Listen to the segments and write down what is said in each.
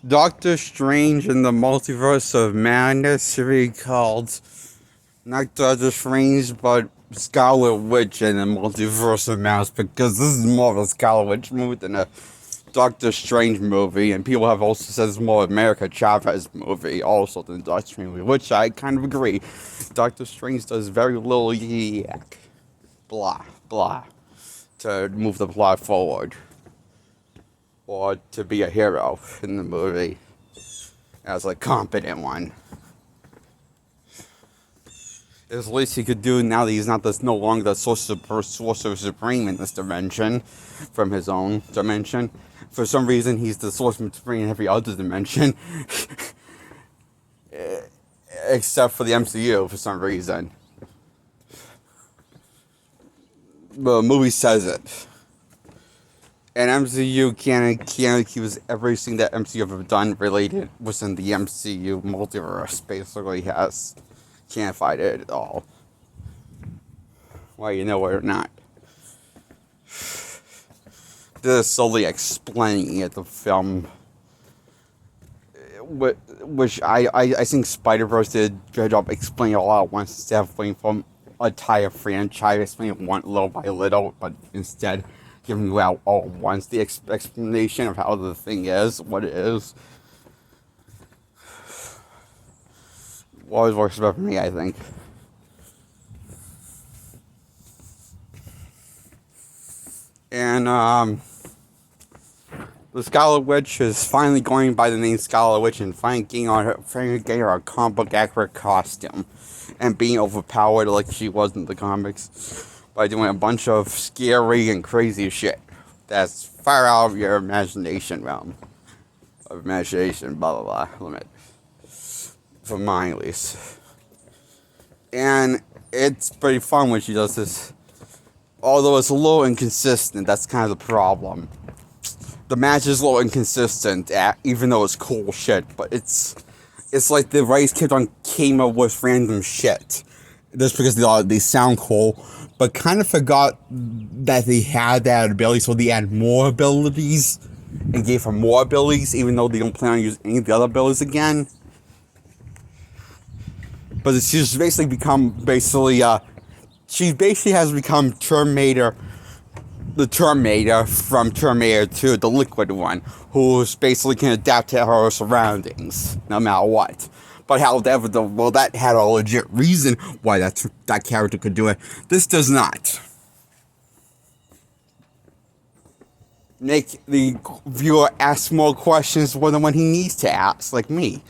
Doctor Strange in the Multiverse of Madness should be called not Doctor Strange, but Scarlet Witch in the Multiverse of Madness, because this is more of a Scarlet Witch movie than a Doctor Strange movie, and people have also said it's more America Chavez movie also than Doctor Strange movie, which I kind of agree. Doctor Strange does very little yak, blah, blah, to move the plot forward, or to be a hero in the movie as a competent one. It's the least he could do now that he's not no longer the sorcerer supreme in this dimension from his own dimension. For some reason, he's the sorcerer supreme in every other dimension, except for the MCU for some reason. The movie says it. And MCU can't accuse everything that MCU ever done related within the MCU multiverse. Basically, can't fight it at all. Well, you know it or not. This is solely explaining it, the film, which I think Spider-Verse did a good job explaining a lot at once instead of waiting for a entire franchise, explaining one little by little, but instead giving you out all at once the explanation of how the thing is, what it is. Always works better for me, I think. And the Scarlet Witch is finally going by the name Scarlet Witch and finally getting her a comic book accurate costume and being overpowered like she was in the comics by doing a bunch of scary and crazy shit that's far out of your imagination realm of imagination, blah blah blah limit, for mine at least. And it's pretty fun when she does this, although it's a little inconsistent. That's kind of the problem. The match is a little inconsistent, even though it's cool shit, but it's like the writers kept on came up with random shit just because they sound cool, but kind of forgot that they had that ability, so they add more abilities and gave her more abilities, even though they don't plan on using any of the other abilities again. But she's basically she basically has become Terminator. The Terminator from Terminator 2, the liquid one, who basically can adapt to her surroundings, no matter what. But however, that had a legit reason why that character could do it. This does not. Make the viewer ask more questions more than what he needs to ask, like me.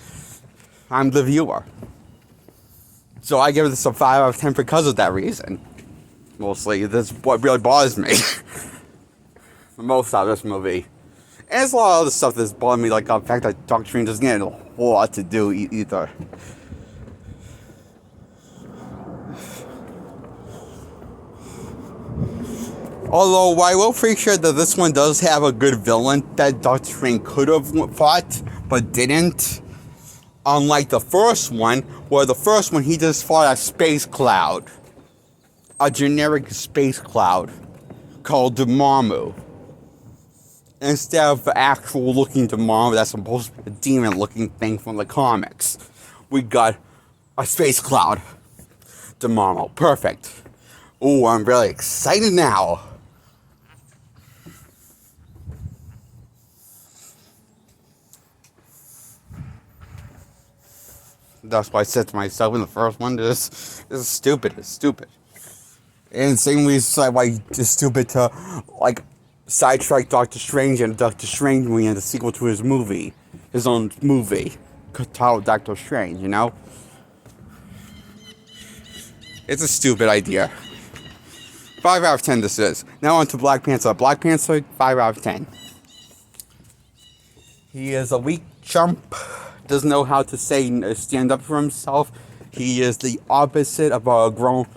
I'm the viewer. So I give this a 5 out of 10 because of that reason. Mostly, that's what really bothers me the most out of this movie. And there's a lot of other stuff that's bothering me, like the fact that Doctor Strange doesn't get a whole lot to do either. Although I will appreciate that this one does have a good villain that Doctor Strange could have fought, but didn't. Unlike the first one, where the first one he just fought a space cloud. A generic space cloud called Dormammu. Instead of the actual looking Dormammu that's supposed to be a demon looking thing from the comics, we got a space cloud Dormammu. Perfect. Ooh, I'm really excited now. That's why I said to myself in the first one, this is stupid. It's stupid. And same reason why it's stupid to, like, sidetrack Doctor Strange and Doctor Strange movie and the sequel to his movie. His own movie. Titled Doctor Strange, you know? It's a stupid idea. 5 out of 10 this is. Now on to Black Panther. Black Panther, 5 out of 10. He is a weak chump. Doesn't know how to stand up for himself. He is the opposite of a grown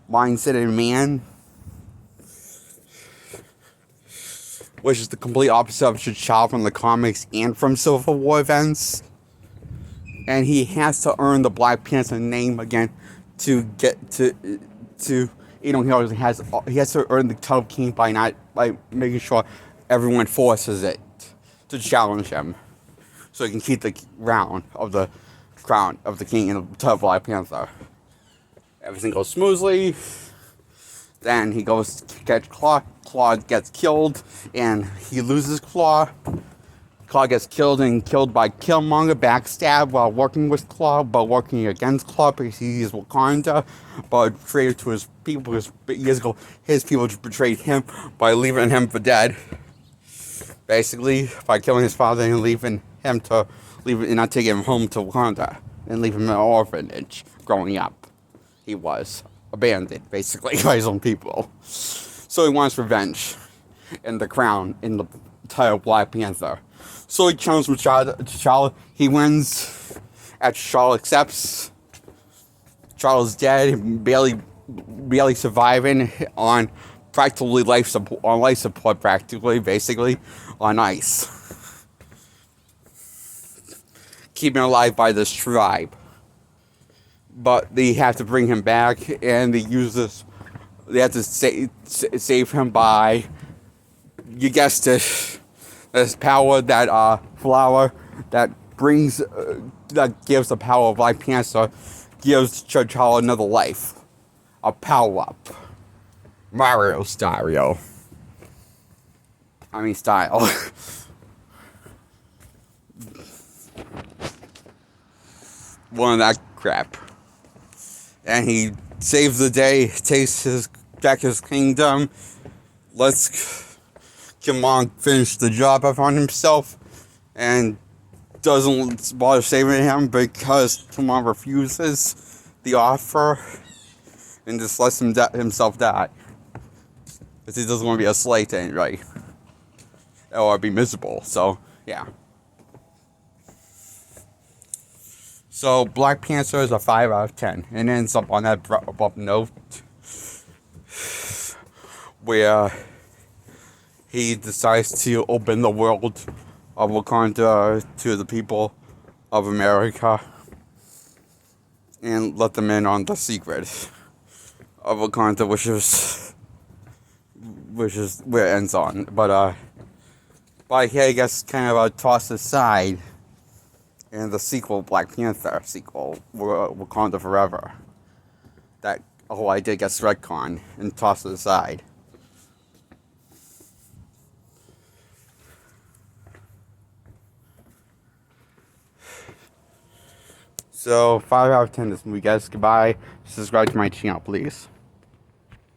mindset man, which is the complete opposite of T'Challa from the comics and from Civil War events. And he has to earn the Black Panther name again to get to he has to earn the title of king by making sure everyone forces it to challenge him. so he can keep the crown of the king of Black Panther. Everything goes smoothly. Then he goes to catch Claw. Claw gets killed, and he loses Claw. Claw gets killed by Killmonger, backstab while working with Claw, but working against Claw because he's Wakanda, but betrayed to his people because years ago his people betrayed him by leaving him for dead. Basically, by killing his father and not taking him home to Wakanda and leaving him in an orphanage growing up. He was abandoned, basically, by his own people. So he wants revenge and the crown in the title Black Panther. So he challenges T'Challa. He wins. After T'Challa accepts, T'Challa's dead, barely surviving on practically life support, basically on ice, keeping alive by this tribe. But they have to bring him back, and they have to save him by, you guessed it, this power, that flower that gives the power of Black Panther, gives T'Challa another life, a power up, Mario style. One of that crap. And he saves the day, takes back his kingdom, lets Killmonger finish the job upon himself, and doesn't bother saving him because Killmonger refuses the offer and just lets himself die. Because he doesn't want to be a slave to anybody. Or be miserable, so, yeah. So, Black Panther is a 5 out of 10. And ends up on that above note where he decides to open the world of Wakanda to the people of America and let them in on the secret of Wakanda, which is where it ends on. But he gets kind of tossed aside in the sequel, Black Panther sequel, Wakanda Forever. That whole idea gets retconned and tossed aside. So, 5 out of 10 this movie, guys. Goodbye. Subscribe to my channel, please.